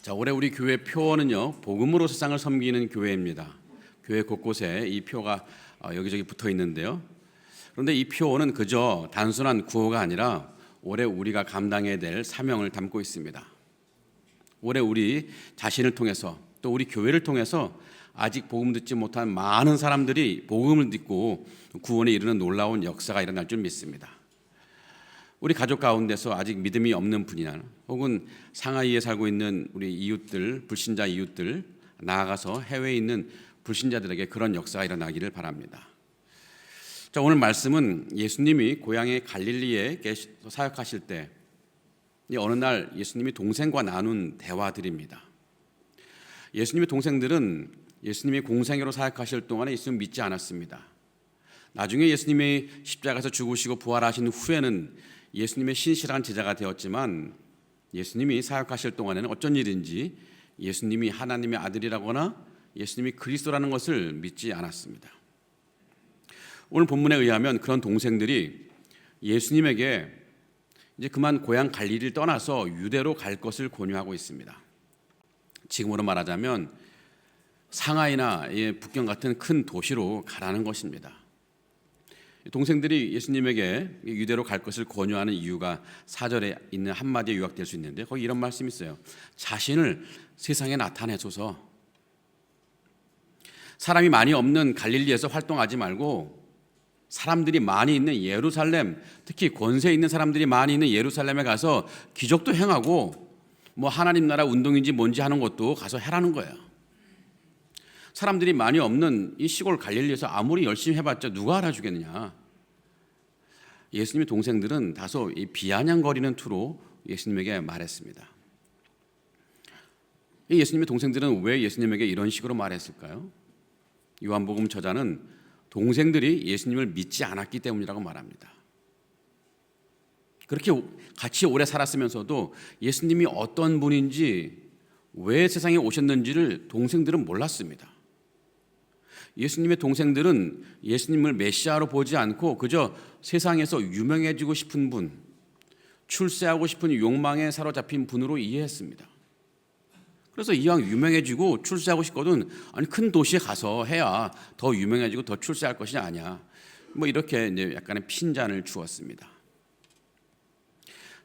자, 올해 우리 교회 표어는요, 복음으로 세상을 섬기는 교회입니다. 교회 곳곳에 이 표가 여기저기 붙어 있는데요. 그런데 이 표어는 그저 단순한 구호가 아니라 올해 우리가 감당해야 될 사명을 담고 있습니다. 올해 우리 자신을 통해서 또 우리 교회를 통해서 아직 복음 듣지 못한 많은 사람들이 복음을 듣고 구원에 이르는 놀라운 역사가 일어날 줄 믿습니다. 우리 가족 가운데서 아직 믿음이 없는 분이나 혹은 상하이에 살고 있는 우리 이웃들, 불신자 이웃들, 나아가서 해외에 있는 불신자들에게 그런 역사가 일어나기를 바랍니다. 자, 오늘 말씀은 예수님이 고향의 갈릴리에 사역하실 때 어느 날 예수님이 동생과 나눈 대화들입니다. 예수님의 동생들은 예수님이 공생애로 사역하실 동안에 예수님 믿지 않았습니다. 나중에 예수님이 십자가에서 죽으시고 부활하신 후에는 예수님의 신실한 제자가 되었지만 예수님이 사역하실 동안에는 어쩐 일인지 예수님이 하나님의 아들이라거나 예수님이 그리스도라는 것을 믿지 않았습니다. 오늘 본문에 의하면 그런 동생들이 예수님에게 이제 그만 고향 갈릴리를 떠나서 유대로 갈 것을 권유하고 있습니다. 지금으로 말하자면 상하이나 북경 같은 큰 도시로 가라는 것입니다. 동생들이 예수님에게 유대로 갈 것을 권유하는 이유가 4절에 있는 한마디에 요약될 수 있는데 거기 이런 말씀이 있어요. 자신을 세상에 나타내소서. 사람이 많이 없는 갈릴리에서 활동하지 말고 사람들이 많이 있는 예루살렘, 특히 권세 있는 사람들이 많이 있는 예루살렘에 가서 기적도 행하고 뭐 하나님 나라 운동인지 뭔지 하는 것도 가서 해라는 거예요. 사람들이 많이 없는 이 시골 갈릴리에서 아무리 열심히 해봤자 누가 알아주겠느냐. 예수님의 동생들은 다소 비아냥거리는 투로 예수님에게 말했습니다. 예수님의 동생들은 왜 예수님에게 이런 식으로 말했을까요? 요한복음 저자는 동생들이 예수님을 믿지 않았기 때문이라고 말합니다. 그렇게 같이 오래 살았으면서도 예수님이 어떤 분인지 왜 세상에 오셨는지를 동생들은 몰랐습니다. 예수님의 동생들은 예수님을 메시아로 보지 않고 그저 세상에서 유명해지고 싶은 분, 출세하고 싶은 욕망에 사로잡힌 분으로 이해했습니다. 그래서 이왕 유명해지고 출세하고 싶거든 아니 큰 도시에 가서 해야 더 유명해지고 더 출세할 것이 아니야. 뭐 이렇게 이제 약간의 핀잔을 주었습니다.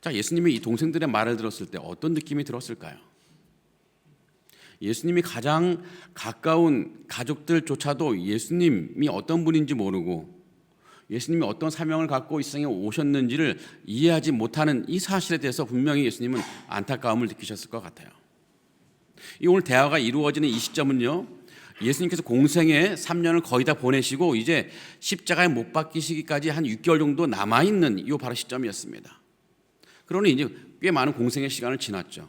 자, 예수님이 이 동생들의 말을 들었을 때 어떤 느낌이 들었을까요? 예수님이 가장 가까운 가족들조차도 예수님이 어떤 분인지 모르고 예수님이 어떤 사명을 갖고 이 세상에 오셨는지를 이해하지 못하는 이 사실에 대해서 분명히 예수님은 안타까움을 느끼셨을 것 같아요. 이 오늘 대화가 이루어지는 이 시점은요, 예수님께서 공생애 3년을 거의 다 보내시고 이제 십자가에 못 박히시기까지 한 6개월 정도 남아있는 이 바로 시점이었습니다. 그러니 이제 꽤 많은 공생의 시간을 지났죠.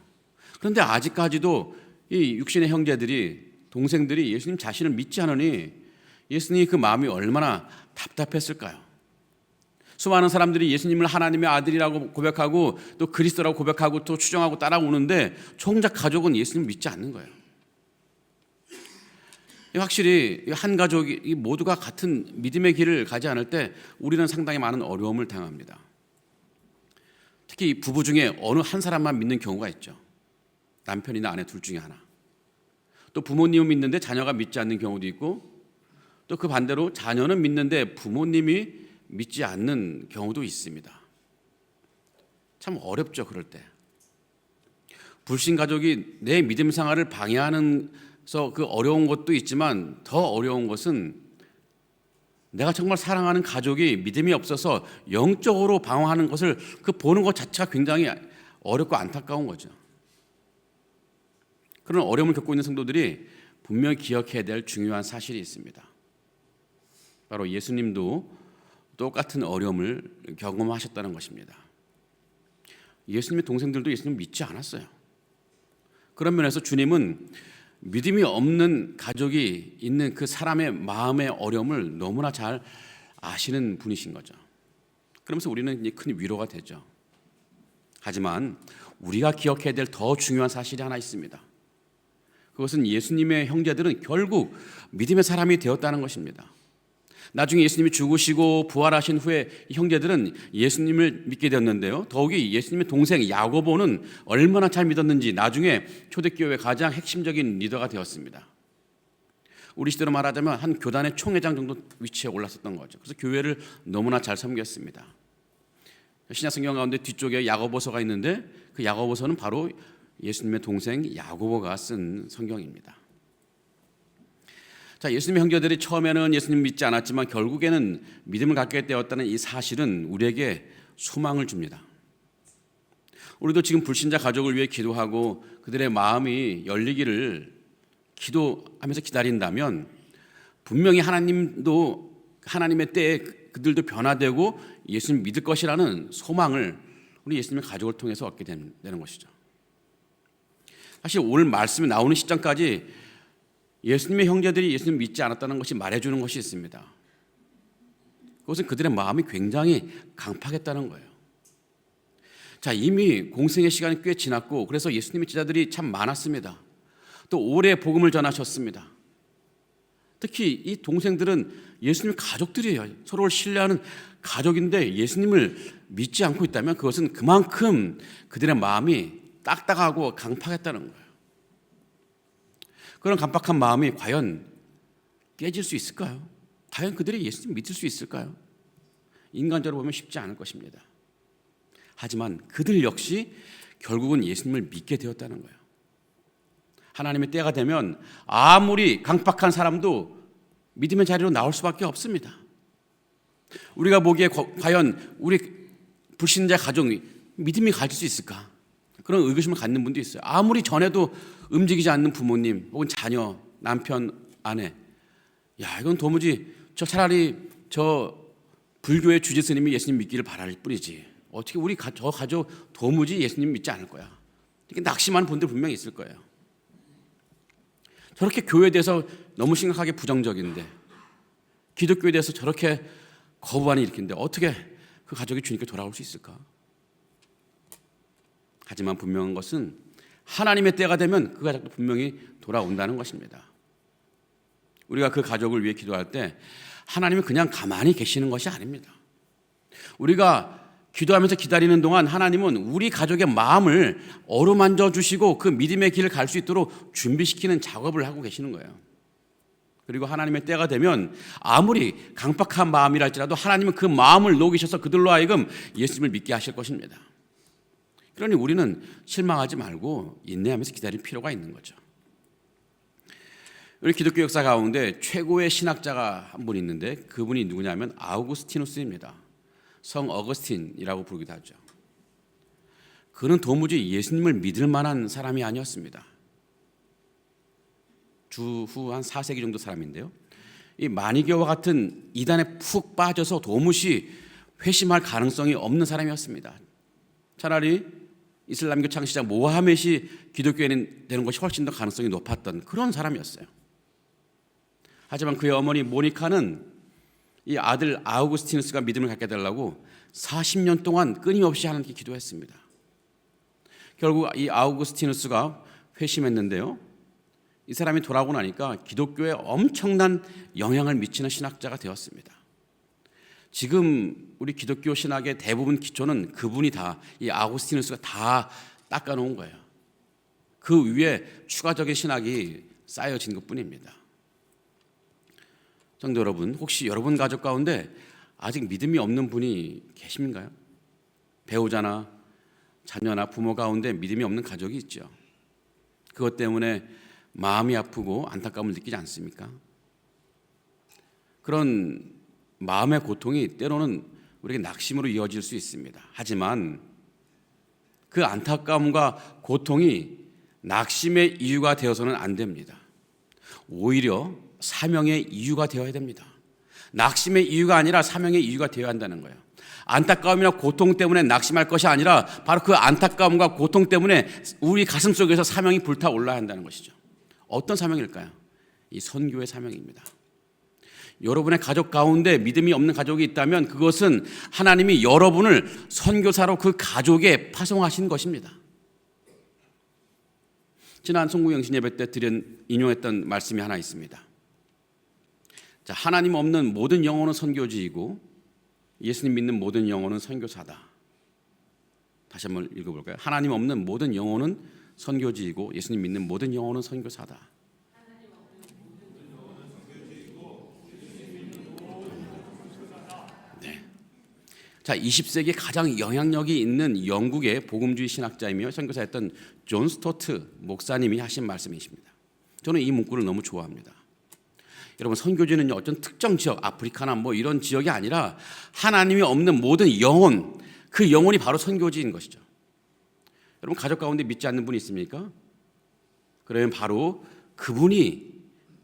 그런데 아직까지도 이 육신의 형제들이 동생들이 예수님 자신을 믿지 않으니 예수님이 그 마음이 얼마나 답답했을까요? 수많은 사람들이 예수님을 하나님의 아들이라고 고백하고 또 그리스도라고 고백하고 또 추정하고 따라오는데 정작 가족은 예수님을 믿지 않는 거예요. 확실히 한 가족이 모두가 같은 믿음의 길을 가지 않을 때 우리는 상당히 많은 어려움을 당합니다. 특히 부부 중에 어느 한 사람만 믿는 경우가 있죠. 남편이나 아내 둘 중에 하나. 또 부모님은 믿는데 자녀가 믿지 않는 경우도 있고 또 그 반대로 자녀는 믿는데 부모님이 믿지 않는 경우도 있습니다. 참 어렵죠, 그럴 때. 불신 가족이 내 믿음 생활을 방해하면서 그 어려운 것도 있지만 더 어려운 것은 내가 정말 사랑하는 가족이 믿음이 없어서 영적으로 방황하는 것을 그 보는 것 자체가 굉장히 어렵고 안타까운 거죠. 그런 어려움을 겪고 있는 성도들이 분명히 기억해야 될 중요한 사실이 있습니다. 바로 예수님도 똑같은 어려움을 경험하셨다는 것입니다. 예수님의 동생들도 예수님 믿지 않았어요. 그런 면에서 주님은 믿음이 없는 가족이 있는 그 사람의 마음의 어려움을 너무나 잘 아시는 분이신 거죠. 그러면서 우리는 이제 큰 위로가 되죠. 하지만 우리가 기억해야 될 더 중요한 사실이 하나 있습니다. 그것은 예수님의 형제들은 결국 믿음의 사람이 되었다는 것입니다. 나중에 예수님이 죽으시고 부활하신 후에 형제들은 예수님을 믿게 되었는데요. 더욱이 예수님의 동생 야고보는 얼마나 잘 믿었는지 나중에 초대교회의 가장 핵심적인 리더가 되었습니다. 우리 시대로 말하자면 한 교단의 총회장 정도 위치에 올랐었던 거죠. 그래서 교회를 너무나 잘 섬겼습니다. 신약 성경 가운데 뒤쪽에 야고보서가 있는데 그 야고보서는 바로 예수님의 동생 야고보가 쓴 성경입니다. 자, 예수님의 형제들이 처음에는 예수님 믿지 않았지만 결국에는 믿음을 갖게 되었다는 이 사실은 우리에게 소망을 줍니다. 우리도 지금 불신자 가족을 위해 기도하고 그들의 마음이 열리기를 기도하면서 기다린다면 분명히 하나님도 하나님의 때에 그들도 변화되고 예수님 믿을 것이라는 소망을 우리 예수님의 가족을 통해서 얻게 되는 것이죠. 사실 오늘 말씀이 나오는 시점까지 예수님의 형제들이 예수님 믿지 않았다는 것이 말해주는 것이 있습니다. 그것은 그들의 마음이 굉장히 강팍했다는 거예요. 자, 이미 공생의 시간이 꽤 지났고 그래서 예수님의 제자들이 참 많았습니다. 또 오래 복음을 전하셨습니다. 특히 이 동생들은 예수님의 가족들이에요. 서로를 신뢰하는 가족인데 예수님을 믿지 않고 있다면 그것은 그만큼 그들의 마음이 딱딱하고 강팍했다는 거예요. 그런 강팍한 마음이 과연 깨질 수 있을까요? 과연 그들이 예수님 믿을 수 있을까요? 인간적으로 보면 쉽지 않을 것입니다. 하지만 그들 역시 결국은 예수님을 믿게 되었다는 거예요. 하나님의 때가 되면 아무리 강팍한 사람도 믿음의 자리로 나올 수밖에 없습니다. 우리가 보기에 과연 우리 불신자 가정이 믿음이 가질 수 있을까? 그런 의구심을 갖는 분도 있어요. 아무리 전에도 움직이지 않는 부모님 혹은 자녀, 남편, 아내, 야 이건 도무지 차라리 불교의 주지 스님이 예수님 믿기를 바랄 뿐이지 어떻게 저 가족 도무지 예수님 믿지 않을 거야. 이렇게 낙심하는 분들 분명히 있을 거예요. 저렇게 교회에 대해서 너무 심각하게 부정적인데 기독교에 대해서 저렇게 거부반응이 일으키는데 어떻게 그 가족이 주님께 돌아올 수 있을까? 하지만 분명한 것은 하나님의 때가 되면 그 가족도 분명히 돌아온다는 것입니다. 우리가 그 가족을 위해 기도할 때 하나님은 그냥 가만히 계시는 것이 아닙니다. 우리가 기도하면서 기다리는 동안 하나님은 우리 가족의 마음을 어루만져 주시고 그 믿음의 길을 갈 수 있도록 준비시키는 작업을 하고 계시는 거예요. 그리고 하나님의 때가 되면 아무리 강팍한 마음이랄지라도 하나님은 그 마음을 녹이셔서 그들로 하여금 예수님을 믿게 하실 것입니다. 그러니 우리는 실망하지 말고 인내하면서 기다릴 필요가 있는 거죠. 우리 기독교 역사 가운데 최고의 신학자가 한 분 있는데 그분이 누구냐면 아우구스티누스입니다. 성 어거스틴이라고 부르기도 하죠. 그는 도무지 예수님을 믿을 만한 사람이 아니었습니다. 주후 한 4세기 정도 사람인데요. 이 마니교와 같은 이단에 푹 빠져서 도무지 회심할 가능성이 없는 사람이었습니다. 차라리 이슬람교 창시자 모하멧이 기독교인이 되는 것이 훨씬 더 가능성이 높았던 그런 사람이었어요. 하지만 그의 어머니 모니카는 이 아들 아우구스티누스가 믿음을 갖게 되려고 40년 동안 끊임없이 하나님께 기도했습니다. 결국 이 아우구스티누스가 회심했는데요. 이 사람이 돌아오고 나니까 기독교에 엄청난 영향을 미치는 신학자가 되었습니다. 지금 우리 기독교 신학의 대부분 기초는 그분이 이 아우구스티누스가 다 닦아놓은 거예요. 그 위에 추가적인 신학이 쌓여진 것뿐입니다. 성도 여러분, 혹시 여러분 가족 가운데 아직 믿음이 없는 분이 계신가요? 배우자나 자녀나 부모 가운데 믿음이 없는 가족이 있죠. 그것 때문에 마음이 아프고 안타까움을 느끼지 않습니까? 그런 마음의 고통이 때로는 우리에게 낙심으로 이어질 수 있습니다. 하지만 그 안타까움과 고통이 낙심의 이유가 되어서는 안 됩니다. 오히려 사명의 이유가 되어야 됩니다. 낙심의 이유가 아니라 사명의 이유가 되어야 한다는 거예요. 안타까움이나 고통 때문에 낙심할 것이 아니라 바로 그 안타까움과 고통 때문에 우리 가슴 속에서 사명이 불타올라야 한다는 것이죠. 어떤 사명일까요? 이 선교의 사명입니다. 여러분의 가족 가운데 믿음이 없는 가족이 있다면 그것은 하나님이 여러분을 선교사로 그 가족에 파송하신 것입니다. 지난 송구영신 예배 때 인용했던 말씀이 하나 있습니다. 자, 하나님 없는 모든 영혼은 선교지이고 예수님 믿는 모든 영혼은 선교사다. 다시 한번 읽어볼까요? 하나님 없는 모든 영혼은 선교지이고 예수님 믿는 모든 영혼은 선교사다. 네. 자, 20세기 가장 영향력이 있는 영국의 복음주의 신학자이며 선교사였던 존 스토트 목사님이 하신 말씀이십니다. 저는 이 문구를 너무 좋아합니다. 여러분, 선교지는요, 어떤 특정 지역, 아프리카나 뭐 이런 지역이 아니라 하나님이 없는 모든 영혼, 그 영혼이 바로 선교지인 것이죠. 여러분, 가족 가운데 믿지 않는 분이 있습니까? 그러면 바로 그분이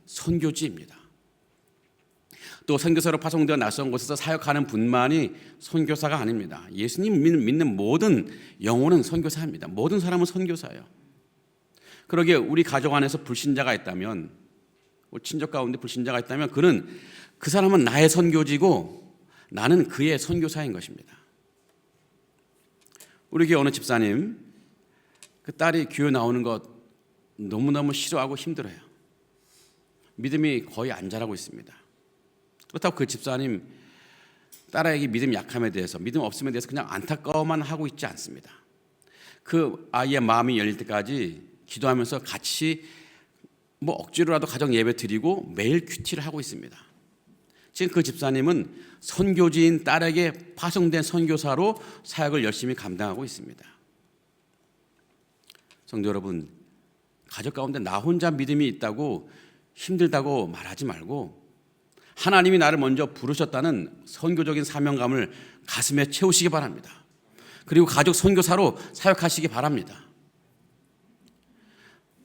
선교지입니다. 또 선교사로 파송되어 낯선 곳에서 사역하는 분만이 선교사가 아닙니다. 예수님 믿는 모든 영혼은 선교사입니다. 모든 사람은 선교사예요. 그러기에 우리 가족 안에서 불신자가 있다면, 우리 친족 가운데 불신자가 있다면 그 사람은 나의 선교지고 나는 그의 선교사인 것입니다. 우리 교회 어느 집사님, 그 딸이 교회 나오는 것 너무너무 싫어하고 힘들어요. 믿음이 거의 안 자라고 있습니다. 그렇다고 그 집사님 딸에게 믿음 약함에 대해서, 믿음 없음에 대해서 그냥 안타까워만 하고 있지 않습니다. 그 아이의 마음이 열릴 때까지 기도하면서 같이 뭐 억지로라도 가정 예배 드리고 매일 큐티를 하고 있습니다. 지금 그 집사님은 선교지인 딸에게 파송된 선교사로 사역을 열심히 감당하고 있습니다. 성도 여러분, 가족 가운데 나 혼자 믿음이 있다고 힘들다고 말하지 말고 하나님이 나를 먼저 부르셨다는 선교적인 사명감을 가슴에 채우시기 바랍니다. 그리고 가족 선교사로 사역하시기 바랍니다.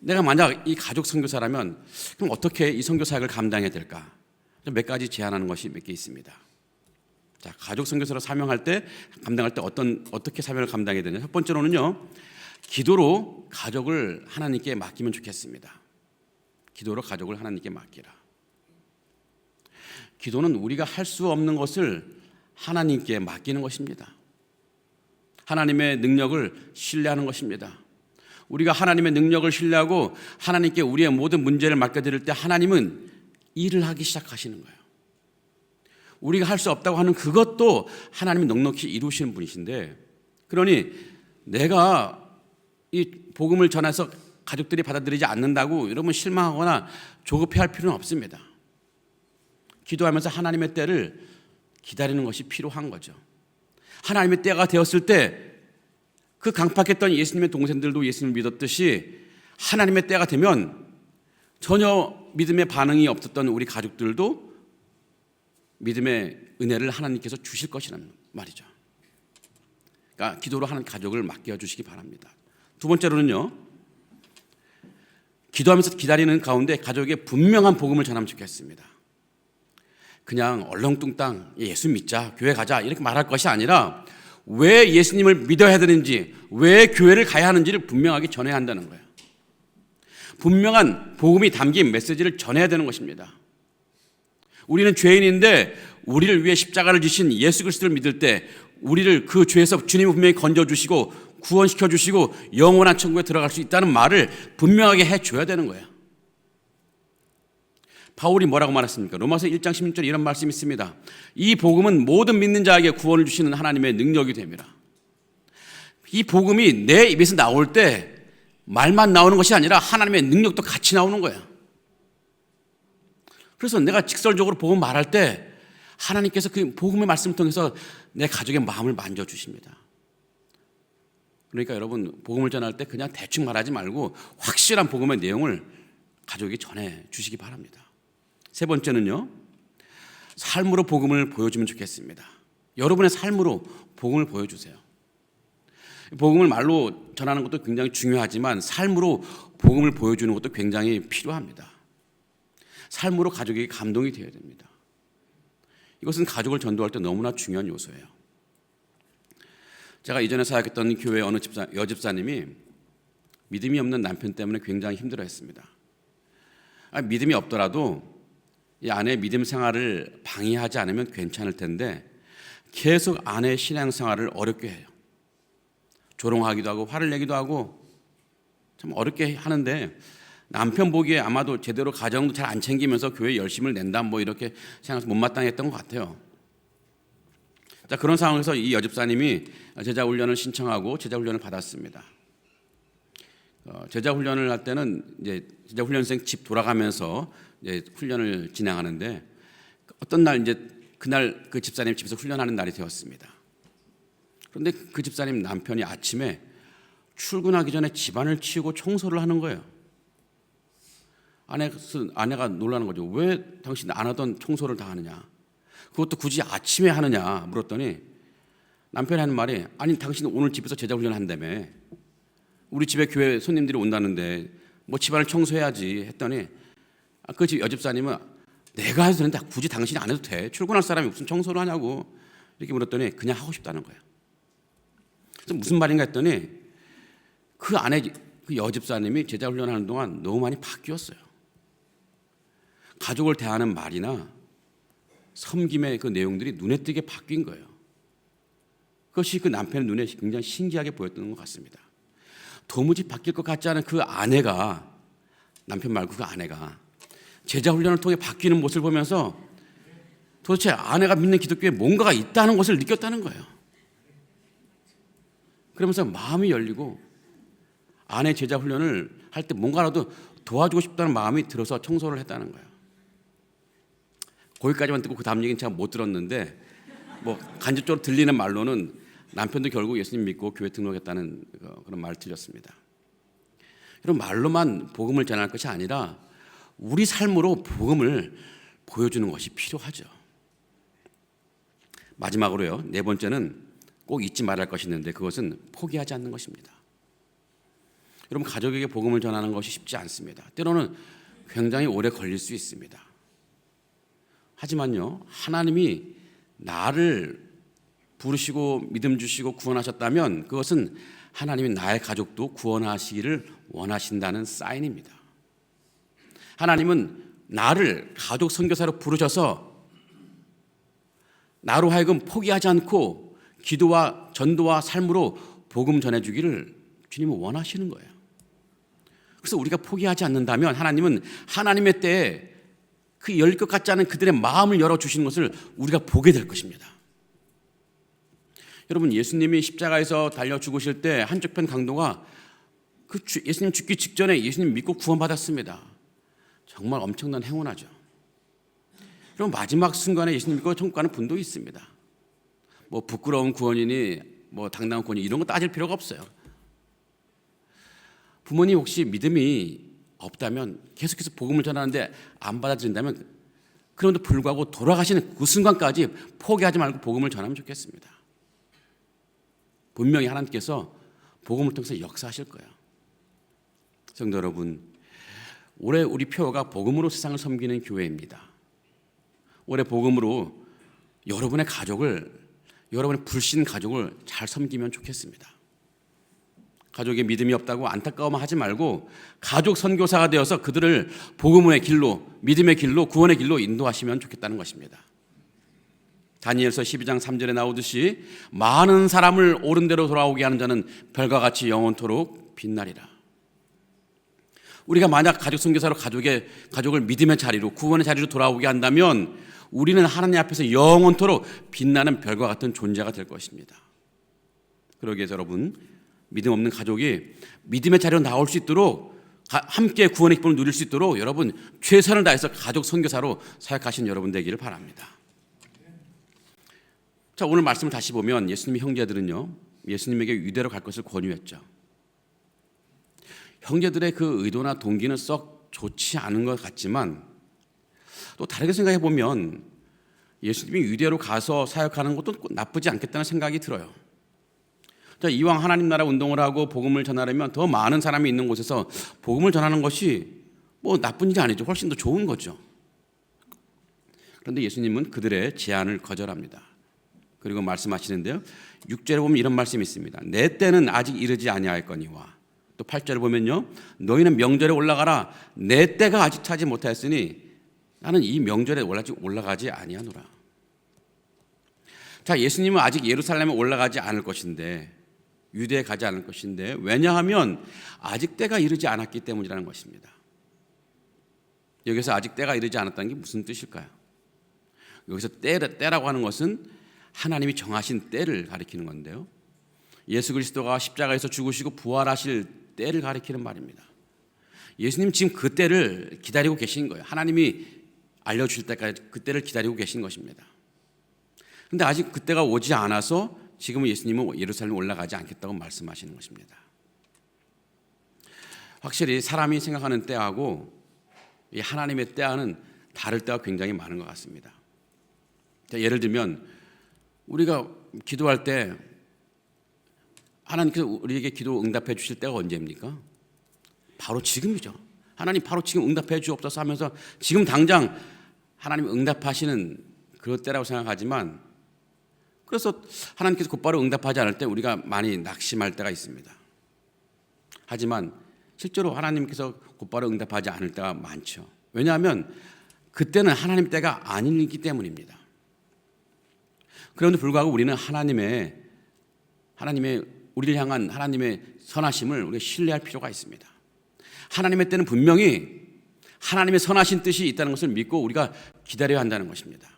내가 만약 이 가족 선교사라면 그럼 어떻게 이 선교 사역을 감당해야 될까? 몇 가지 제안하는 것이 몇 개 있습니다. 자, 가족 선교사로 사명할 때, 감당할 때 어떻게 사명을 감당해야 되냐? 첫 번째로는요, 기도로 가족을 하나님께 맡기면 좋겠습니다. 기도로 가족을 하나님께 맡기라. 기도는 우리가 할 수 없는 것을 하나님께 맡기는 것입니다. 하나님의 능력을 신뢰하는 것입니다. 우리가 하나님의 능력을 신뢰하고 하나님께 우리의 모든 문제를 맡겨드릴 때 하나님은 일을 하기 시작하시는 거예요. 우리가 할 수 없다고 하는 그것도 하나님이 넉넉히 이루시는 분이신데, 그러니 내가 이 복음을 전해서 가족들이 받아들이지 않는다고 여러분 실망하거나 조급해할 필요는 없습니다. 기도하면서 하나님의 때를 기다리는 것이 필요한 거죠. 하나님의 때가 되었을 때 그 강팍했던 예수님의 동생들도 예수님을 믿었듯이 하나님의 때가 되면 전혀 믿음의 반응이 없었던 우리 가족들도 믿음의 은혜를 하나님께서 주실 것이라는 말이죠. 그러니까 기도로 하는 가족을 맡겨주시기 바랍니다. 두 번째로는요, 기도하면서 기다리는 가운데 가족에게 분명한 복음을 전하면 좋겠습니다. 그냥 얼렁뚱땅 예수 믿자, 교회 가자 이렇게 말할 것이 아니라 왜 예수님을 믿어야 되는지, 왜 교회를 가야 하는지를 분명하게 전해야 한다는 거예요. 분명한 복음이 담긴 메시지를 전해야 되는 것입니다. 우리는 죄인인데 우리를 위해 십자가를 지신 예수 그리스도를 믿을 때 우리를 그 죄에서 주님이 분명히 건져주시고 구원시켜주시고 영원한 천국에 들어갈 수 있다는 말을 분명하게 해줘야 되는 거예요. 바울이 뭐라고 말했습니까? 로마서 1장 16절에 이런 말씀이 있습니다. 이 복음은 모든 믿는 자에게 구원을 주시는 하나님의 능력이 됩니다. 이 복음이 내 입에서 나올 때 말만 나오는 것이 아니라 하나님의 능력도 같이 나오는 거예요. 그래서 내가 직설적으로 복음 말할 때 하나님께서 그 복음의 말씀을 통해서 내 가족의 마음을 만져주십니다. 그러니까 여러분, 복음을 전할 때 그냥 대충 말하지 말고 확실한 복음의 내용을 가족에게 전해 주시기 바랍니다. 세 번째는요, 삶으로 복음을 보여주면 좋겠습니다. 여러분의 삶으로 복음을 보여주세요. 복음을 말로 전하는 것도 굉장히 중요하지만 삶으로 복음을 보여주는 것도 굉장히 필요합니다. 삶으로 가족에게 감동이 되어야 됩니다. 이것은 가족을 전도할 때 너무나 중요한 요소예요. 제가 이전에 사역했던 교회 어느 여집사님이 믿음이 없는 남편 때문에 굉장히 힘들어했습니다. 믿음이 없더라도 이 아내의 믿음 생활을 방해하지 않으면 괜찮을 텐데 계속 아내의 신앙 생활을 어렵게 해요. 조롱하기도 하고 화를 내기도 하고 참 어렵게 하는데 남편 보기에 아마도 제대로 가정도 잘 안 챙기면서 교회 열심을 낸다 뭐 이렇게 생각해서 못마땅했던 것 같아요. 자, 그런 상황에서 이 여집사님이 제자 훈련을 신청하고 제자 훈련을 받았습니다. 제자 훈련을 할 때는 이제 제자 훈련생 집 돌아가면서 이제 훈련을 진행하는데 어떤 날 이제 그날 그 집사님 집에서 훈련하는 날이 되었습니다. 그런데 그 집사님 남편이 아침에 출근하기 전에 집안을 치우고 청소를 하는 거예요. 아내가 놀라는 거죠. 왜 당신 안 하던 청소를 다 하느냐? 그것도 굳이 아침에 하느냐 물었더니 남편이 하는 말이 아니 당신은 오늘 집에서 제자 훈련 한다며 우리 집에 교회 손님들이 온다는데 뭐 집안을 청소해야지 했더니 그 집 여집사님은 내가 해도 되는데 굳이 당신이 안 해도 돼. 출근할 사람이 무슨 청소를 하냐고 이렇게 물었더니 그냥 하고 싶다는 거예요. 그래서 무슨 말인가 했더니 그 아내 그 여집사님이 제자 훈련하는 동안 너무 많이 바뀌었어요. 가족을 대하는 말이나 섬김의 그 내용들이 눈에 띄게 바뀐 거예요. 그것이 그 남편의 눈에 굉장히 신기하게 보였던 것 같습니다. 도무지 바뀔 것 같지 않은 그 아내가 남편 말고 그 아내가 제자 훈련을 통해 바뀌는 모습을 보면서 도대체 아내가 믿는 기독교에 뭔가가 있다는 것을 느꼈다는 거예요. 그러면서 마음이 열리고 아내 제자 훈련을 할 때 뭔가라도 도와주고 싶다는 마음이 들어서 청소를 했다는 거예요. 거기까지만 듣고 그 다음 얘기는 제가 못 들었는데 뭐 간접적으로 들리는 말로는 남편도 결국 예수님 믿고 교회 등록했다는 그런 말을 들렸습니다. 이런 말로만 복음을 전할 것이 아니라 우리 삶으로 복음을 보여주는 것이 필요하죠. 마지막으로요. 네 번째는 꼭 잊지 말할 것이 있는데 그것은 포기하지 않는 것입니다. 여러분 가족에게 복음을 전하는 것이 쉽지 않습니다. 때로는 굉장히 오래 걸릴 수 있습니다. 하지만요, 하나님이 나를 부르시고 믿음 주시고 구원하셨다면 그것은 하나님이 나의 가족도 구원하시기를 원하신다는 사인입니다. 하나님은 나를 가족 선교사로 부르셔서 나로 하여금 포기하지 않고 기도와 전도와 삶으로 복음 전해주기를 주님은 원하시는 거예요. 그래서 우리가 포기하지 않는다면 하나님은 하나님의 때에 그 열릴 것 같지 않은 그들의 마음을 열어주시는 것을 우리가 보게 될 것입니다. 여러분 예수님이 십자가에서 달려 죽으실 때 한쪽 편 강도가 예수님 죽기 직전에 예수님 믿고 구원받았습니다. 정말 엄청난 행운하죠. 그럼 마지막 순간에 예수님 믿고 천국 가는 분도 있습니다. 뭐 부끄러운 구원이니 뭐 당당한 구원이 이런 거 따질 필요가 없어요. 부모님 혹시 믿음이 없다면 계속해서 복음을 전하는데 안 받아들인다면 그럼에도 불구하고 돌아가시는 그 순간까지 포기하지 말고 복음을 전하면 좋겠습니다. 분명히 하나님께서 복음을 통해서 역사하실 거예요. 성도 여러분, 올해 우리 표가 복음으로 세상을 섬기는 교회입니다. 올해 복음으로 여러분의 가족을, 여러분의 불신 가족을 잘 섬기면 좋겠습니다. 가족의 믿음이 없다고 안타까워만 하지 말고 가족 선교사가 되어서 그들을 복음의 길로, 믿음의 길로, 구원의 길로 인도하시면 좋겠다는 것입니다. 다니엘서 12장 3절에 나오듯이 많은 사람을 옳은 대로 돌아오게 하는 자는 별과 같이 영원토록 빛나리라. 우리가 만약 가족 선교사로 가족을 믿음의 자리로, 구원의 자리로 돌아오게 한다면 우리는 하나님 앞에서 영원토록 빛나는 별과 같은 존재가 될 것입니다. 그러기 위해서 여러분, 믿음 없는 가족이 믿음의 자리로 나올 수 있도록, 함께 구원의 기쁨을 누릴 수 있도록 여러분 최선을 다해서 가족 선교사로 사역하신 여러분 되기를 바랍니다. 자, 오늘 말씀을 다시 보면 예수님의 형제들은요, 예수님에게 유대로 갈 것을 권유했죠. 형제들의 그 의도나 동기는 썩 좋지 않은 것 같지만 또 다르게 생각해 보면 예수님이 유대로 가서 사역하는 것도 나쁘지 않겠다는 생각이 들어요. 자, 이왕 하나님 나라 운동을 하고 복음을 전하려면 더 많은 사람이 있는 곳에서 복음을 전하는 것이 뭐 나쁜 일이 아니죠. 훨씬 더 좋은 거죠. 그런데 예수님은 그들의 제안을 거절합니다. 그리고 말씀하시는데요, 6절에 보면 이런 말씀이 있습니다. 내 때는 아직 이르지 아니하였거니와. 또 8절에 보면요, 너희는 명절에 올라가라. 내 때가 아직 차지 못하였으니 나는 이 명절에 올라가지 아니하노라. 자, 예수님은 아직 예루살렘에 올라가지 않을 것인데, 유대에 가지 않을 것인데, 왜냐하면 아직 때가 이르지 않았기 때문이라는 것입니다. 여기서 아직 때가 이르지 않았다는 게 무슨 뜻일까요? 여기서 때라고 하는 것은 하나님이 정하신 때를 가리키는 건데요. 예수 그리스도가 십자가에서 죽으시고 부활하실 때를 가리키는 말입니다. 예수님 지금 그 때를 기다리고 계신 거예요. 하나님이 알려주실 때까지 그 때를 기다리고 계신 것입니다. 그런데 아직 그 때가 오지 않아서 지금은 예수님은 예루살렘 올라가지 않겠다고 말씀하시는 것입니다. 확실히 사람이 생각하는 때하고 이 하나님의 때와는 다를 때가 굉장히 많은 것 같습니다. 예를 들면 우리가 기도할 때 하나님께서 우리에게 기도 응답해 주실 때가 언제입니까? 바로 지금이죠. 하나님 바로 지금 응답해 주옵소서 하면서 지금 당장 하나님 응답하시는 그럴 때라고 생각하지만, 그래서 하나님께서 곧바로 응답하지 않을 때 우리가 많이 낙심할 때가 있습니다. 하지만 실제로 하나님께서 곧바로 응답하지 않을 때가 많죠. 왜냐하면 그때는 하나님 때가 아니기 때문입니다. 그런데 불구하고 우리는 하나님의 우리를 향한 하나님의 선하심을 우리가 신뢰할 필요가 있습니다. 하나님의 때는 분명히 하나님의 선하신 뜻이 있다는 것을 믿고 우리가 기다려야 한다는 것입니다.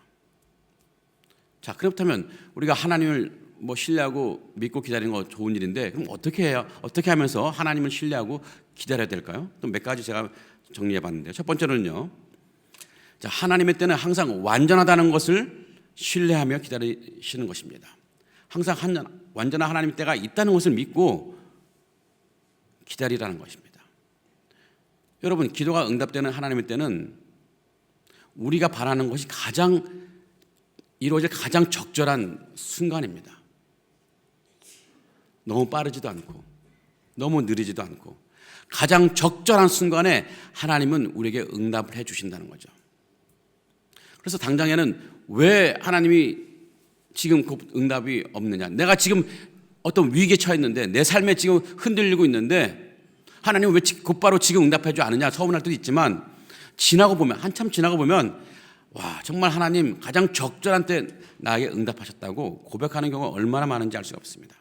자, 그렇다면 우리가 하나님을 신뢰하고 믿고 기다리는 거 좋은 일인데, 그럼 어떻게 해야, 어떻게 하면서 하나님을 신뢰하고 기다려야 될까요? 또 몇 가지 제가 정리해 봤는데요. 첫 번째로는요, 자, 하나님의 때는 항상 완전하다는 것을 신뢰하며 기다리시는 것입니다. 항상 완전한 하나님의 때가 있다는 것을 믿고 기다리라는 것입니다. 여러분, 기도가 응답되는 하나님의 때는 우리가 바라는 것이 이루어질 가장 적절한 순간입니다. 너무 빠르지도 않고 너무 느리지도 않고 가장 적절한 순간에 하나님은 우리에게 응답을 해 주신다는 거죠. 그래서 당장에는 왜 하나님이 지금 응답이 없느냐, 내가 지금 어떤 위기에 처했는데 내 삶에 지금 흔들리고 있는데 하나님은 왜 곧바로 지금 응답해 주 않느냐 서운할 때도 있지만, 한참 지나고 보면 와, 정말 하나님 가장 적절한 때 나에게 응답하셨다고 고백하는 경우가 얼마나 많은지 알 수가 없습니다.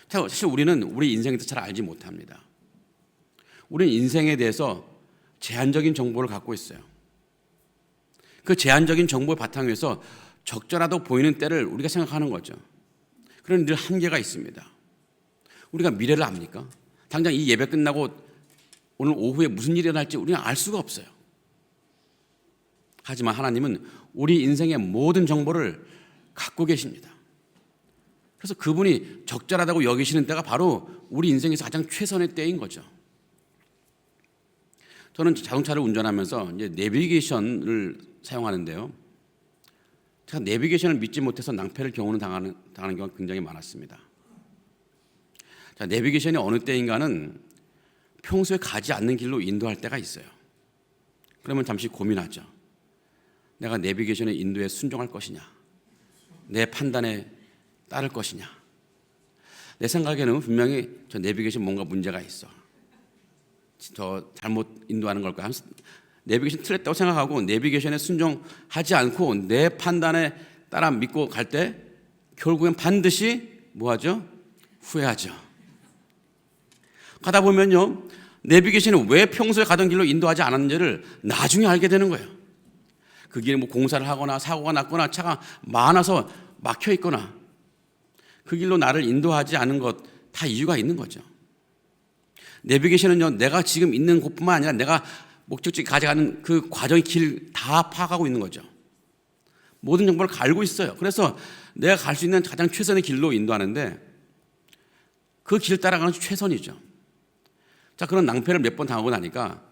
사실 우리는 우리 인생에 대해서 잘 알지 못합니다. 우리는 인생에 대해서 제한적인 정보를 갖고 있어요. 그 제한적인 정보의 바탕 위에서 적절하다고 보이는 때를 우리가 생각하는 거죠. 그런데 늘 한계가 있습니다. 우리가 미래를 압니까? 당장 이 예배 끝나고 오늘 오후에 무슨 일이 일어날지 우리는 알 수가 없어요. 하지만 하나님은 우리 인생의 모든 정보를 갖고 계십니다. 그래서 그분이 적절하다고 여기시는 때가 바로 우리 인생에서 가장 최선의 때인 거죠. 저는 자동차를 운전하면서 이제 내비게이션을 사용하는데요. 제가 내비게이션을 믿지 못해서 낭패를 당하는 경우가 굉장히 많았습니다. 자, 내비게이션이 어느 때인가는 평소에 가지 않는 길로 인도할 때가 있어요. 그러면 잠시 고민하죠. 내가 내비게이션의 인도에 순종할 것이냐, 내 판단에 따를 것이냐. 내 생각에는 분명히 저 내비게이션 뭔가 문제가 있어, 저 잘못 인도하는 걸까 하면서 내비게이션 틀렸다고 생각하고 내비게이션에 순종하지 않고 내 판단에 따라 믿고 갈 때 결국엔 반드시 뭐하죠? 후회하죠. 가다 보면요, 내비게이션이 왜 평소에 가던 길로 인도하지 않았는지를 나중에 알게 되는 거예요. 그 길에 공사를 하거나 사고가 났거나 차가 많아서 막혀 있거나 그 길로 나를 인도하지 않은 것 다 이유가 있는 거죠. 내비게이션은요, 내가 지금 있는 곳뿐만 아니라 내가 목적지에 가져가는 그 과정의 길 다 파악하고 있는 거죠. 모든 정보를 알고 있어요. 그래서 내가 갈 수 있는 가장 최선의 길로 인도하는데 그 길 따라가는 것이 최선이죠. 자, 그런 낭패를 몇 번 당하고 나니까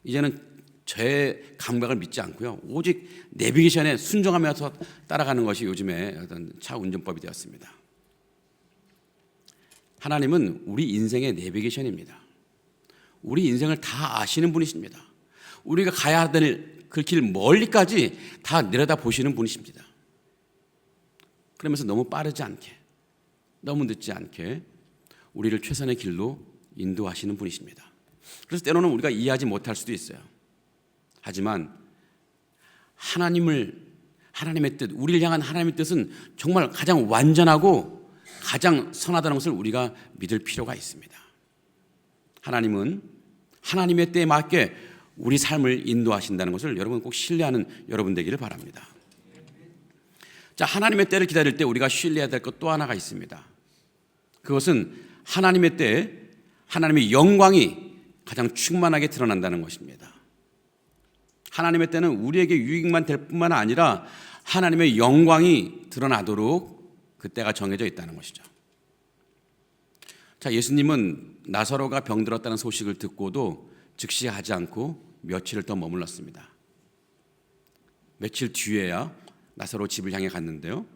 이제는 제 감각을 믿지 않고요, 오직 내비게이션에 순종하면서 따라가는 것이 요즘의 어떤 차 운전법이 되었습니다. 하나님은 우리 인생의 내비게이션입니다. 우리 인생을 다 아시는 분이십니다. 우리가 가야 될 그 길 멀리까지 다 내려다 보시는 분이십니다. 그러면서 너무 빠르지 않게, 너무 늦지 않게 우리를 최선의 길로 인도하시는 분이십니다. 그래서 때로는 우리가 이해하지 못할 수도 있어요. 하지만 하나님의 뜻, 우리를 향한 하나님의 뜻은 정말 가장 완전하고 가장 선하다는 것을 우리가 믿을 필요가 있습니다. 하나님은 하나님의 때에 맞게 우리 삶을 인도하신다는 것을 여러분 꼭 신뢰하는 여러분 되기를 바랍니다. 자, 하나님의 때를 기다릴 때 우리가 신뢰해야 될 것 또 하나가 있습니다. 그것은 하나님의 때에 하나님의 영광이 가장 충만하게 드러난다는 것입니다. 하나님의 때는 우리에게 유익만 될 뿐만 아니라 하나님의 영광이 드러나도록 그 때가 정해져 있다는 것이죠. 자, 예수님은 나사로가 병들었다는 소식을 듣고도 즉시 하지 않고 며칠을 더 머물렀습니다. 며칠 뒤에야 나사로 집을 향해 갔는데요.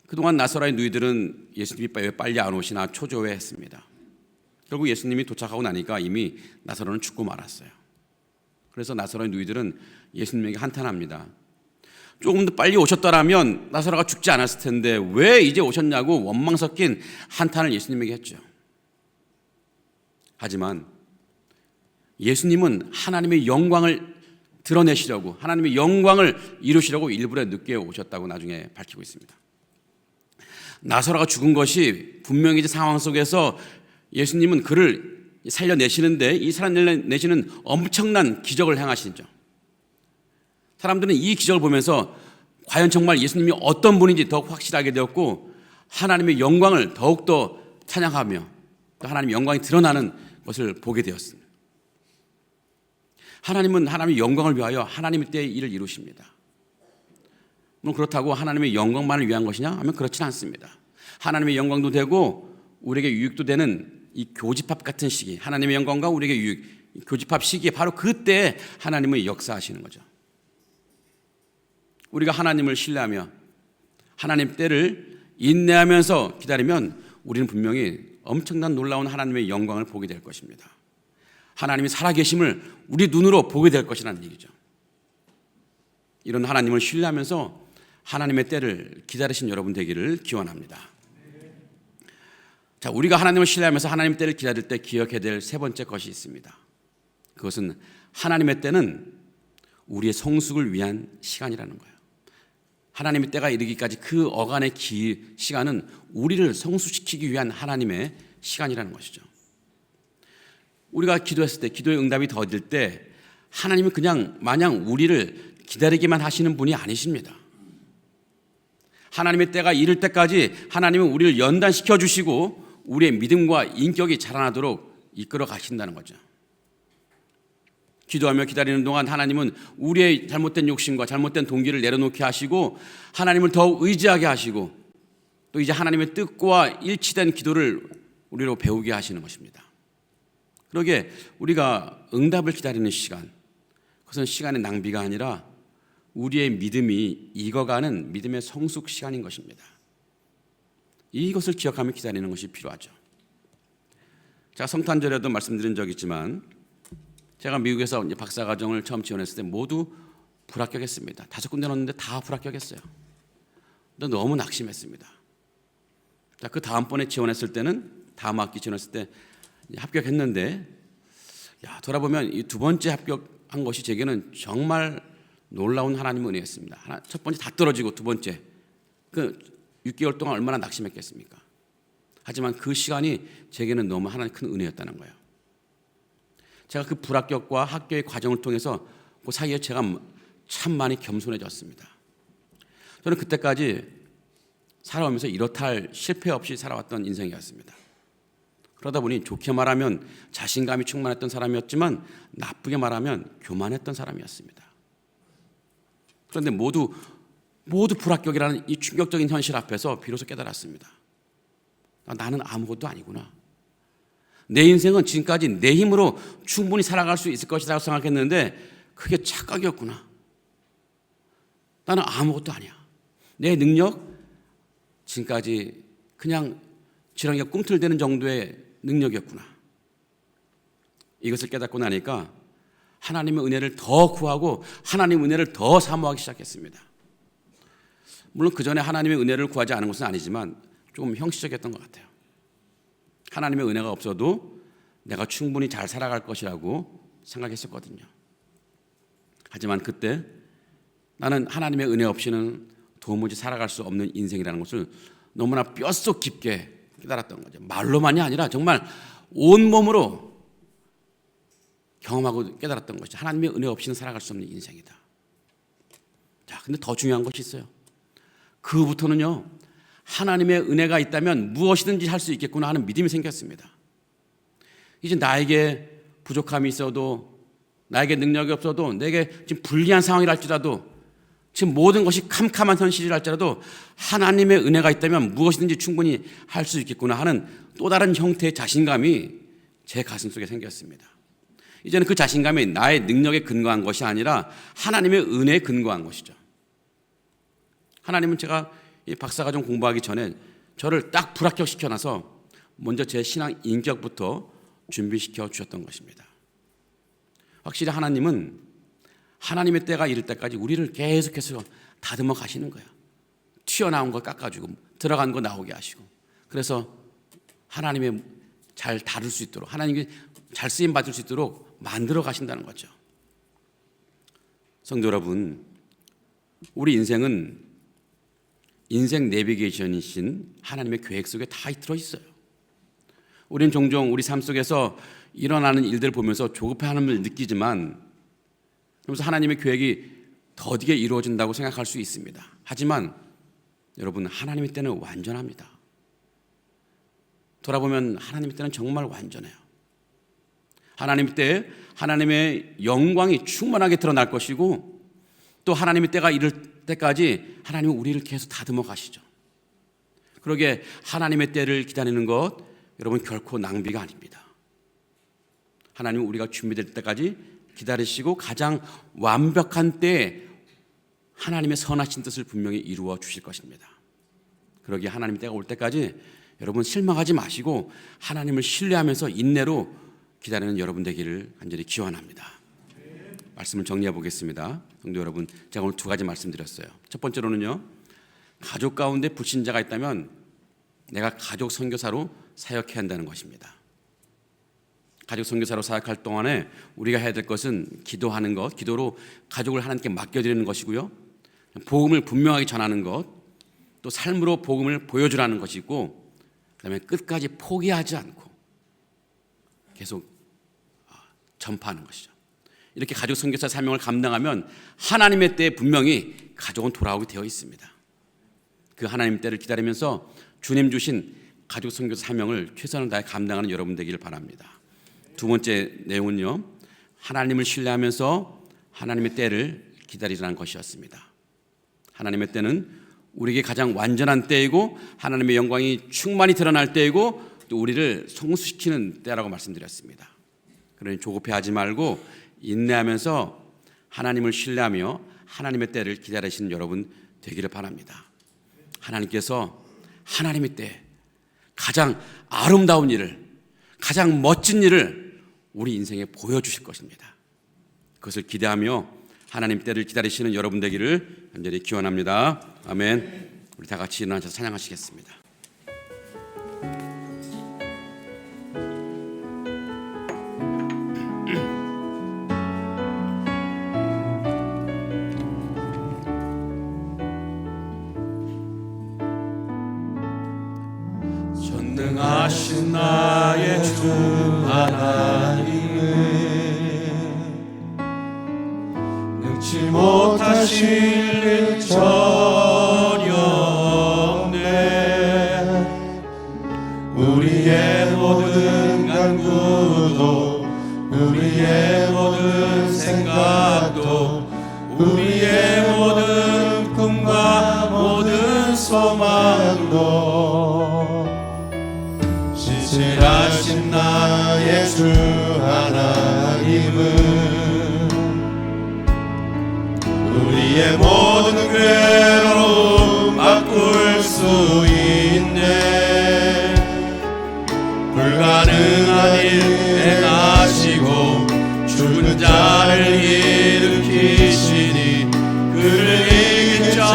그동안 나사로의 누이들은 예수님이 빨리 안 오시나 초조해했습니다. 결국 예수님이 도착하고 나니까 이미 나사로는 죽고 말았어요. 그래서 나사로의 누이들은 예수님에게 한탄합니다. 조금 더 빨리 오셨더라면 나사로가 죽지 않았을 텐데 왜 이제 오셨냐고 원망 섞인 한탄을 예수님에게 했죠. 하지만 예수님은 하나님의 영광을 드러내시려고, 하나님의 영광을 이루시려고 일부러 늦게 오셨다고 나중에 밝히고 있습니다. 나사로가 죽은 것이 분명히 이제 상황 속에서 예수님은 그를 살려내시는데 이 살려내시는 엄청난 기적을 행하시죠. 사람들은 이 기적을 보면서 과연 정말 예수님이 어떤 분인지 더욱 확실하게 되었고 하나님의 영광을 더욱더 찬양하며 또 하나님의 영광이 드러나는 것을 보게 되었습니다. 하나님은 하나님의 영광을 위하여 하나님의 때의 일을 이루십니다. 물론 그렇다고 하나님의 영광만을 위한 것이냐 하면 그렇지는 않습니다. 하나님의 영광도 되고 우리에게 유익도 되는 이 교집합 같은 시기, 하나님의 영광과 우리에게 유익, 교집합 시기에 바로 그때에 하나님의 역사하시는 거죠. 우리가 하나님을 신뢰하며 하나님 때를 인내하면서 기다리면 우리는 분명히 엄청난 놀라운 하나님의 영광을 보게 될 것입니다. 하나님이 살아계심을 우리 눈으로 보게 될 것이라는 얘기죠. 이런 하나님을 신뢰하면서 하나님의 때를 기다리신 여러분 되기를 기원합니다. 자, 우리가 하나님을 신뢰하면서 하나님의 때를 기다릴 때 기억해야 될 세 번째 것이 있습니다. 그것은 하나님의 때는 우리의 성숙을 위한 시간이라는 거예요. 하나님의 때가 이르기까지 그 어간의 시간은 우리를 성숙시키기 위한 하나님의 시간이라는 것이죠. 우리가 기도했을 때, 기도의 응답이 더딜 때 하나님은 그냥 마냥 우리를 기다리기만 하시는 분이 아니십니다. 하나님의 때가 이를 때까지 하나님은 우리를 연단시켜 주시고 우리의 믿음과 인격이 자라나도록 이끌어 가신다는 거죠. 기도하며 기다리는 동안 하나님은 우리의 잘못된 욕심과 잘못된 동기를 내려놓게 하시고 하나님을 더욱 의지하게 하시고 또 이제 하나님의 뜻과 일치된 기도를 우리로 배우게 하시는 것입니다. 그러게 우리가 응답을 기다리는 시간, 그것은 시간의 낭비가 아니라 우리의 믿음이 익어가는 믿음의 성숙 시간인 것입니다. 이것을 기억하며 기다리는 것이 필요하죠. 제가 성탄절에도 말씀드린 적이 있지만 제가 미국에서 박사과정을 처음 지원했을 때 모두 불합격했습니다. 5군데 넣었는데 다 불합격했어요. 근데 너무 낙심했습니다. 자, 그 다음번에 지원했을 때는 다음 학기 지원했을 때 합격했는데 돌아보면 이 두 번째 합격한 것이 제게는 정말 놀라운 하나님의 은혜였습니다. 첫 번째 다 떨어지고 두 번째 그 6개월 동안 얼마나 낙심했겠습니까? 하지만 그 시간이 제게는 너무 하나님 큰 은혜였다는 거예요. 제가 그 불합격과 합격의 과정을 통해서 그 사이에 제가 참 많이 겸손해졌습니다. 저는 그때까지 살아오면서 이렇다 할 실패 없이 살아왔던 인생이었습니다. 그러다 보니 좋게 말하면 자신감이 충만했던 사람이었지만 나쁘게 말하면 교만했던 사람이었습니다. 그런데 모두 불합격이라는 이 충격적인 현실 앞에서 비로소 깨달았습니다. 나는 아무것도 아니구나. 내 인생은 지금까지 내 힘으로 충분히 살아갈 수 있을 것이라고 생각했는데 그게 착각이었구나. 나는 아무것도 아니야. 내 능력 지금까지 그냥 지렁이가 꿈틀대는 정도의 능력이었구나. 이것을 깨닫고 나니까 하나님의 은혜를 더 구하고 하나님의 은혜를 더 사모하기 시작했습니다. 물론 그 전에 하나님의 은혜를 구하지 않은 것은 아니지만 조금 형식적이었던 것 같아요. 하나님의 은혜가 없어도 내가 충분히 잘 살아갈 것이라고 생각했었거든요. 하지만 그때 나는 하나님의 은혜 없이는 도무지 살아갈 수 없는 인생이라는 것을 너무나 뼛속 깊게 깨달았던 거죠. 말로만이 아니라 정말 온몸으로 경험하고 깨달았던 것이 하나님의 은혜 없이는 살아갈 수 없는 인생이다. 자, 근데 더 중요한 것이 있어요. 그부터는요, 하나님의 은혜가 있다면 무엇이든지 할 수 있겠구나 하는 믿음이 생겼습니다. 이제 나에게 부족함이 있어도, 나에게 능력이 없어도, 내게 지금 불리한 상황이랄지라도, 지금 모든 것이 캄캄한 현실이랄지라도 하나님의 은혜가 있다면 무엇이든지 충분히 할 수 있겠구나 하는 또 다른 형태의 자신감이 제 가슴속에 생겼습니다. 이제는 그 자신감이 나의 능력에 근거한 것이 아니라 하나님의 은혜에 근거한 것이죠. 하나님은 제가 이 박사과정 공부하기 전에 저를 딱 불합격시켜놔서 먼저 제 신앙 인격부터 준비시켜 주셨던 것입니다. 확실히 하나님은 하나님의 때가 이를 때까지 우리를 계속해서 다듬어 가시는 거예요. 튀어나온 거 깎아주고 들어간 거 나오게 하시고, 그래서 하나님의 잘 다룰 수 있도록, 하나님께 잘 쓰임 받을 수 있도록 만들어 가신다는 거죠. 성도 여러분, 우리 인생은 인생 내비게이션이신 하나님의 계획 속에 다 들어있어요. 우리는 종종 우리 삶 속에서 일어나는 일들을 보면서 조급해함을 느끼지만, 그러면서 하나님의 계획이 더디게 이루어진다고 생각할 수 있습니다. 하지만 여러분, 하나님의 때는 완전합니다. 돌아보면 하나님의 때는 정말 완전해요. 하나님의 때에 하나님의 영광이 충만하게 드러날 것이고, 또 하나님의 때가 이를 때까지 하나님은 우리를 계속 다듬어 가시죠. 그러기에 하나님의 때를 기다리는 것, 여러분, 결코 낭비가 아닙니다. 하나님은 우리가 준비될 때까지 기다리시고 가장 완벽한 때에 하나님의 선하신 뜻을 분명히 이루어 주실 것입니다. 그러기에 하나님의 때가 올 때까지 여러분 실망하지 마시고 하나님을 신뢰하면서 인내로 기다리는 여러분 되기를 간절히 기원합니다. 말씀을 정리해 보겠습니다. 성도 여러분, 제가 오늘 두 가지 말씀드렸어요. 첫 번째로는요, 가족 가운데 불신자가 있다면 내가 가족 선교사로 사역해야 한다는 것입니다. 가족 선교사로 사역할 동안에 우리가 해야 될 것은 기도하는 것, 기도로 가족을 하나님께 맡겨드리는 것이고요, 복음을 분명하게 전하는 것, 또 삶으로 복음을 보여주라는 것이 있고, 그다음에 끝까지 포기하지 않고 계속 전파하는 것이죠. 이렇게 가족 선교사 사명을 감당하면 하나님의 때에 분명히 가족은 돌아오게 되어 있습니다. 그 하나님 때를 기다리면서 주님 주신 가족 선교사 사명을 최선을 다해 감당하는 여러분 되기를 바랍니다. 두 번째 내용은요, 하나님을 신뢰하면서 하나님의 때를 기다리라는 것이었습니다. 하나님의 때는 우리에게 가장 완전한 때이고 하나님의 영광이 충만히 드러날 때이고 또 우리를 성수시키는 때라고 말씀드렸습니다. 그러니 조급해하지 말고 인내하면서 하나님을 신뢰하며 하나님의 때를 기다리시는 여러분 되기를 바랍니다. 하나님께서 하나님의 때 가장 아름다운 일을, 가장 멋진 일을 우리 인생에 보여주실 것입니다. 그것을 기대하며 하나님 때를 기다리시는 여러분 되기를 간절히 기원합니다. 아멘. 우리 다 같이 일어나셔서 찬양하시겠습니다. 전능하신 나의 주 하나님은 능치 못하실 일 전혀 없네. 우리의 모든 간구도, 우리의 모든 생각도, 우리의 모든 꿈과 모든 소망도 신실하신 나의 주 하나님은 우리의 모든 괴로움 바꿀 수 있네. 불가능한 일 행하시고 죽은 자를 일으키시니 그를 이길 자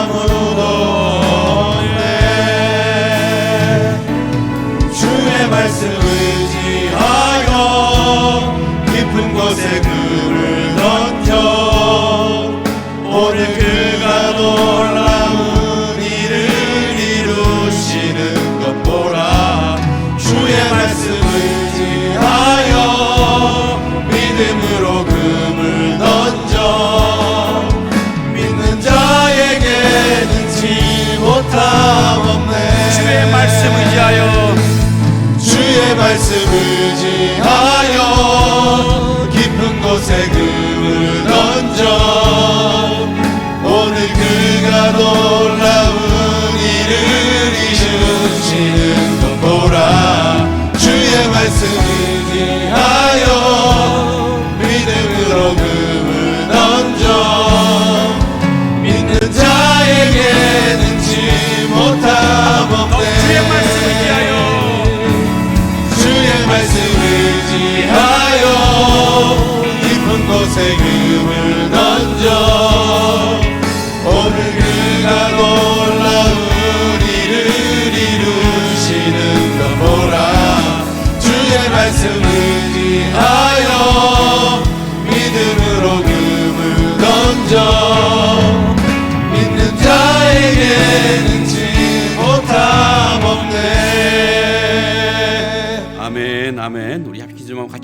아무도 없네. 주의 말씀 의지하여 깊은 곳에 그를 던져 오늘 그가 놀라운 일을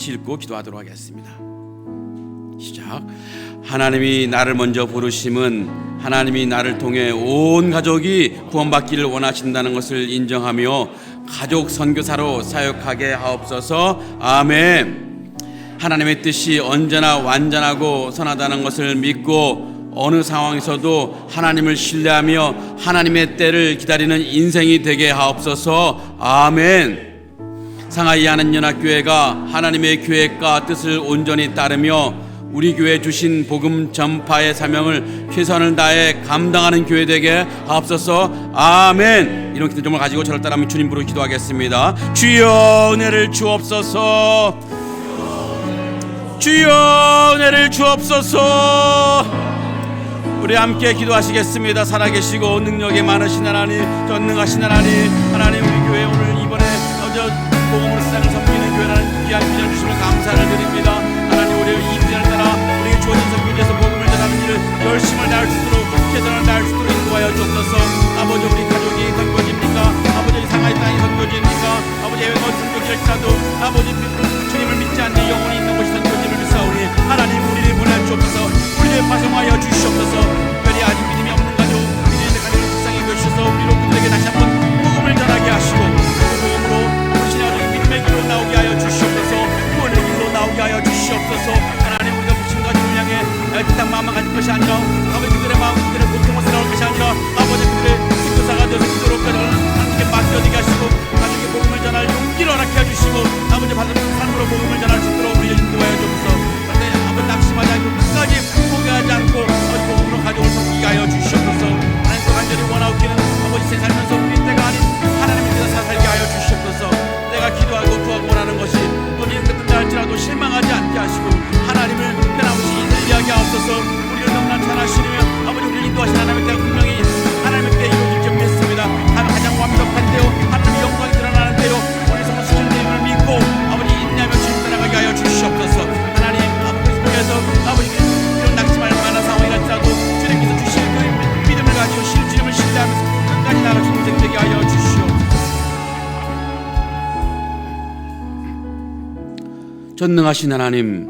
같이 읽고 기도하도록 하겠습니다. 시작. 하나님이 나를 먼저 부르심은 하나님이 나를 통해 온 가족이 구원받기를 원하신다는 것을 인정하며 가족 선교사로 사역하게 하옵소서. 아멘. 하나님의 뜻이 언제나 완전하고 선하다는 것을 믿고 어느 상황에서도 하나님을 신뢰하며 하나님의 때를 기다리는 인생이 되게 하옵소서. 아멘. 상하이 하나님연합교회가 하나님의 계획과 뜻을 온전히 따르며 우리 교회 주신 복음 전파의 사명을 최선을 다해 감당하는 교회 되게 하옵소서. 아멘. 이런 기도 점을 가지고 저를 따라하면 주님 부르고 기도하겠습니다. 주여 은혜를 주옵소서. 주여 은혜를 주옵소서. 우리 함께 기도하시겠습니다. 살아계시고 능력이 많으신 하나님, 전능하신 하나님, 하나님 우리 교회 오늘 이번에 복음으로 세상을 섬기는 교회라는 귀한 비전 주심을 감사를 드립니다. 하나님 우리의 이 비전을 따라 우리에게 주어진 선교지에서 복음을 전하는 일을 열심을 다할 수 있도록 최선을 다할 수 있도록 인도하여 주옵소서. 아버지 우리 가족이 선교지입니까? 아버지 상하이 땅이 선교지입니까? 아버지 해외 어디 선교지일지라도 아버지 주님을 믿지 않는 영혼이 있는 곳이 선교지를 믿사오니 하나님 우리를 보내 주옵소서. 우리를 파송하여 주시옵소서. 특별히 아직 믿음이 없는 가족, 믿음이 있는 가족을 불쌍히 여주셔서 우리로 그들에게 다시 한번 복음을 전하게 하시고 나오게 하여 주시옵소서. 구원의 길로 나오게 하여 주시옵소서. 하나님 우리가 부친 가족을 향해 애틋한 마음만 가질 것이 아니라 아버지 그들의 마음 그들의 고통을 살아올 것이 아니라 아버지 그들의 sik도사가 되어서 그들로 하나님께 맡겨지게 하시고 가족의 복음을 전할 용기를 허락해 주시고 아버지 받은 삶으로 복음을 전할 수 있도록 우리를 인도하여 주옵소서. 그런데 아버지 낙심하지 않고 끝까지 포기하지 않고 아버지 복음으로 가족을 섬기게 하여 주시옵소서. 하나님 또 간절히 원하옵기는 아버지 세 살면서 우리 때가 아닌 하나님의 뜻을 살게 하여 주시옵소서. 내가 기도하고 구하고 원하는 것이 본인의 끝든다 할지라도 실망하지 않게 하시고 하나님을 변함없이 인내하게 하옵소서. 우리를 너무나 잘하시며 아버지 우리를 인도하신 하나님의 때가 분명히 하나님의 때에 이루어질 줄 믿습니다. 가장 완벽한 때요 하나님의 영광이 드러나는 때요 우리 성도 수준 님을 믿고 아버지 인내하며 주님 따라가게 하여 주시옵소서. 하나님 아버지 속에서 아버지 이런 낙심할 만한 상황이랄지라도 주님께서 주신 그 믿음을 가지고 주님을 신뢰하면서 끝까지 나아갈 수 있는 되게 하여 주시옵소서. 전능하신 하나님,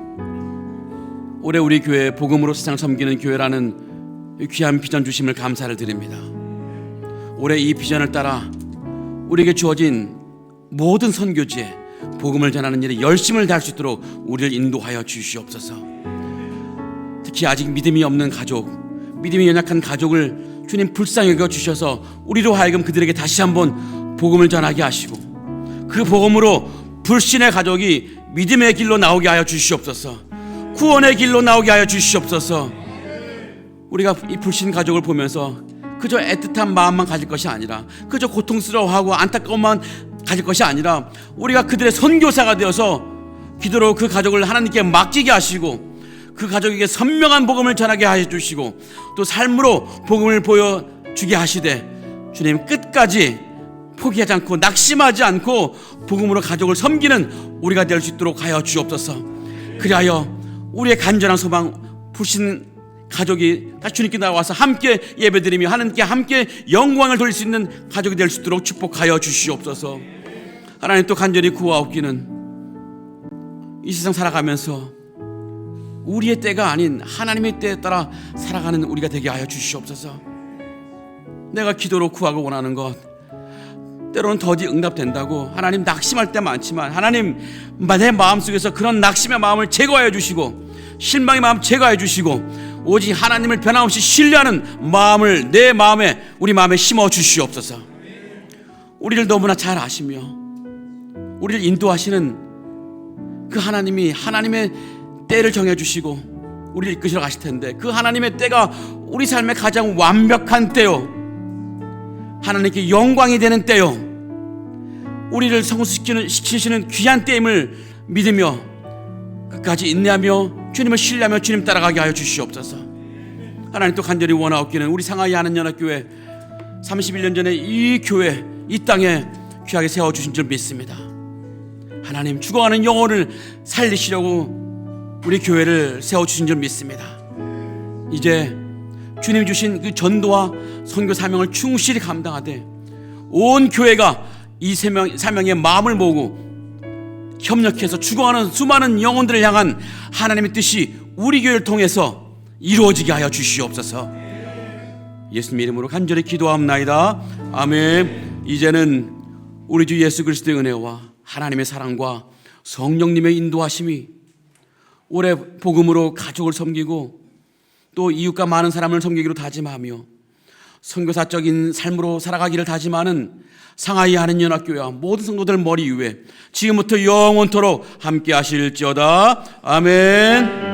올해 우리 교회 복음으로 세상을 섬기는 교회라는 귀한 비전 주심을 감사를 드립니다. 올해 이 비전을 따라 우리에게 주어진 모든 선교지에 복음을 전하는 일에 열심을 다할 수 있도록 우리를 인도하여 주시옵소서. 특히 아직 믿음이 없는 가족, 믿음이 연약한 가족을 주님 불쌍히 여겨 주셔서 우리로 하여금 그들에게 다시 한번 복음을 전하게 하시고 그 복음으로 불신의 가족이 믿음의 길로 나오게 하여 주시옵소서. 구원의 길로 나오게 하여 주시옵소서. 우리가 이 불신 가족을 보면서 그저 애틋한 마음만 가질 것이 아니라 그저 고통스러워하고 안타까움만 가질 것이 아니라 우리가 그들의 선교사가 되어서 기도로 그 가족을 하나님께 맡기게 하시고 그 가족에게 선명한 복음을 전하게 하여 주시고 또 삶으로 복음을 보여주게 하시되 주님 끝까지 포기하지 않고 낙심하지 않고 복음으로 가족을 섬기는 우리가 될 수 있도록 하여 주옵소서. 그리하여 우리의 간절한 소망 불신 가족이 다시 주님께 나와서 함께 예배드리며 하나님께 함께 영광을 돌릴 수 있는 가족이 될 수 있도록 축복하여 주시옵소서. 하나님 또 간절히 구하옵기는 이 세상 살아가면서 우리의 때가 아닌 하나님의 때에 따라 살아가는 우리가 되게 하여 주시옵소서. 내가 기도로 구하고 원하는 것 때로는 더디 응답된다고 하나님 낙심할 때 많지만 하나님 내 마음속에서 그런 낙심의 마음을 제거하여 주시고 실망의 마음 제거하여 주시고 오직 하나님을 변함없이 신뢰하는 마음을 내 마음에 우리 마음에 심어 주시옵소서. 우리를 너무나 잘 아시며 우리를 인도하시는 그 하나님이 하나님의 때를 정해주시고 우리를 이끄시러 가실 텐데 그 하나님의 때가 우리 삶의 가장 완벽한 때요 하나님께 영광이 되는 때요 우리를 성숙시키시는 귀한 때임을 믿으며 끝까지 인내하며 주님을 신뢰하며 주님 따라가게 하여 주시옵소서. 하나님 또 간절히 원하옵기는 우리 상하이 하나님연합교회 31년 전에 이 교회 이 땅에 귀하게 세워주신 줄 믿습니다. 하나님 죽어가는 영혼을 살리시려고 우리 교회를 세워주신 줄 믿습니다. 이제 주님이 주신 그 전도와 선교 사명을 충실히 감당하되 온 교회가 이 사명의 마음을 모으고 협력해서 죽어가는 수많은 영혼들을 향한 하나님의 뜻이 우리 교회를 통해서 이루어지게 하여 주시옵소서. 예수님 이름으로 간절히 기도합나이다. 아멘. 이제는 우리 주 예수 그리스도의 은혜와 하나님의 사랑과 성령님의 인도하심이 올해 복음으로 가족을 섬기고 또 이웃과 많은 사람을 섬기기로 다짐하며 선교사적인 삶으로 살아가기를 다짐하는 상하이 한인연합교회와 모든 성도들 머리 위에 지금부터 영원토록 함께 하실지어다. 아멘.